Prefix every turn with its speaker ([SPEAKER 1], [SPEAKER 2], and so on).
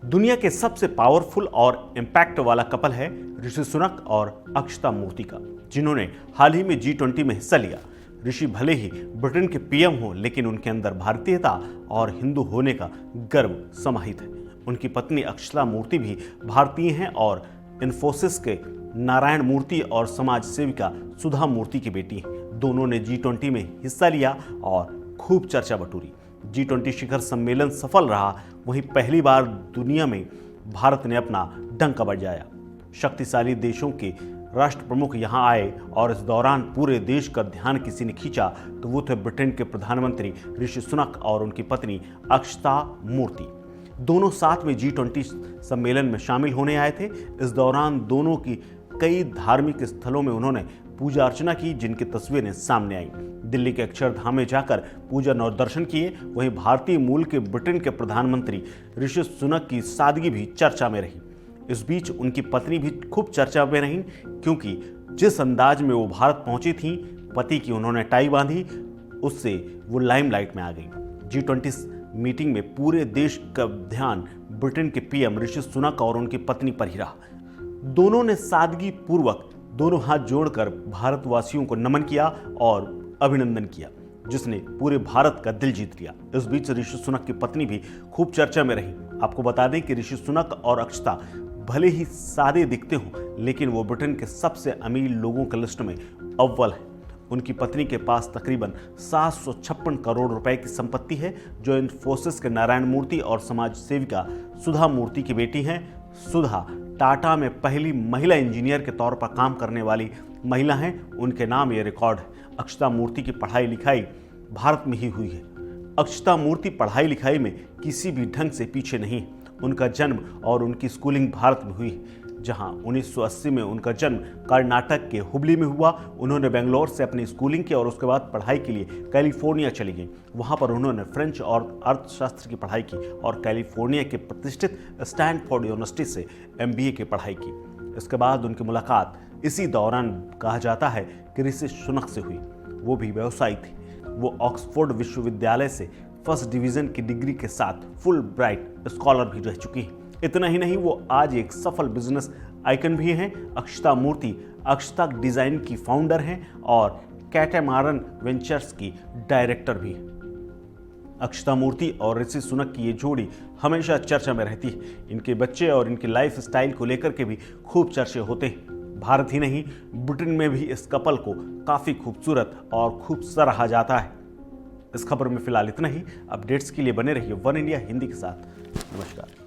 [SPEAKER 1] दुनिया के सबसे पावरफुल और इम्पैक्ट वाला कपल है ऋषि सुनक और अक्षता मूर्ति का, जिन्होंने हाल ही में G20 में हिस्सा लिया। ऋषि भले ही ब्रिटेन के पीएम हो, लेकिन उनके अंदर भारतीयता और हिंदू होने का गर्व समाहित है। उनकी पत्नी अक्षता मूर्ति भी भारतीय हैं और इन्फोसिस के नारायण मूर्ति और समाज सेविका सुधा मूर्ति की बेटी हैं। दोनों ने G20 में हिस्सा लिया और खूब चर्चा बटोरी। G20 शिखर सम्मेलन सफल रहा, वहीं पहली बार दुनिया में भारत ने अपना डंका बजाया। शक्तिशाली देशों के राष्ट्र प्रमुख यहां आए और इस दौरान पूरे देश का ध्यान किसी ने खींचा तो वो थे ब्रिटेन के प्रधानमंत्री ऋषि सुनक और उनकी पत्नी अक्षता मूर्ति। दोनों साथ में G20 सम्मेलन में शामिल होने आए थे। इस दौरान दोनों की कई धार्मिक स्थलों में उन्होंने पूजा अर्चना की, जिनकी तस्वीरें सामने आई। दिल्ली के अक्षरधाम में जाकर पूजा और दर्शन किए। वहीं भारतीय मूल के ब्रिटेन के प्रधानमंत्री ऋषि सुनक की सादगी भी चर्चा में रही। इस बीच उनकी पत्नी भी खूब चर्चा में रही, क्योंकि जिस अंदाज में वो भारत पहुंची थी, पति की उन्होंने टाई बांधी, उससे वो लाइमलाइट में आ गई। G20 मीटिंग में पूरे देश का ध्यान ब्रिटेन के पीएम ऋषि सुनक और उनकी पत्नी पर ही रहा। दोनों ने सादगी पूर्वक दोनों हाथ जोड़कर भारतवासियों को नमन किया और अभिनंदन किया, जिसने पूरे भारत का दिल जीत लिया। इस बीच ऋषि सुनक की पत्नी भी खूब चर्चा में रही। आपको बता दें कि ऋषि सुनक और अक्षता भले ही सादे दिखते हों, लेकिन वो ब्रिटेन के सबसे अमीर लोगों के लिस्ट में अव्वल है। उनकी पत्नी के पास तकरीबन 756 करोड़ रुपए की संपत्ति है, जो इन्फोसिस के नारायण मूर्ति और समाज सेविका सुधा मूर्ति की बेटी हैं। सुधा टाटा में पहली महिला इंजीनियर के तौर पर काम करने वाली महिला हैं। उनके नाम ये रिकॉर्ड है। अक्षता मूर्ति की पढ़ाई लिखाई भारत में ही हुई है। अक्षता मूर्ति पढ़ाई लिखाई में किसी भी ढंग से पीछे नहीं। उनका जन्म और उनकी स्कूलिंग भारत में हुई है, जहां 1980 में उनका जन्म कर्नाटक के हुबली में हुआ। उन्होंने बेंगलोर से अपनी स्कूलिंग की और उसके बाद पढ़ाई के लिए कैलिफोर्निया चली गई। वहां पर उन्होंने फ्रेंच और अर्थशास्त्र की पढ़ाई की और कैलिफोर्निया के प्रतिष्ठित स्टैनफोर्ड यूनिवर्सिटी से MBA की पढ़ाई की। इसके बाद उनकी मुलाकात इसी दौरान कहा जाता है कि ऋषि सुनक से हुई। वो भी व्यवसायी थे। वो ऑक्सफोर्ड विश्वविद्यालय से फर्स्ट डिवीजन की डिग्री के साथ फुल ब्राइट स्कॉलर भी रह चुकी हैं। इतना ही नहीं, वो आज एक सफल बिजनेस आइकन भी हैं। अक्षता मूर्ति अक्षता डिजाइन की फाउंडर हैं और कैटामारन वेंचर्स की डायरेक्टर भी हैं। अक्षता मूर्ति और ऋषि सुनक की ये जोड़ी हमेशा चर्चा में रहती है। इनके बच्चे और इनकी लाइफ स्टाइल को लेकर के भी खूब चर्चे होते हैं। भारत ही नहीं, ब्रिटेन में भी इस कपल को काफी खूबसूरत और खूब सराहा जाता है। इस खबर में फिलहाल इतना ही। अपडेट्स के लिए बने रहिए वन इंडिया हिंदी के साथ। नमस्कार।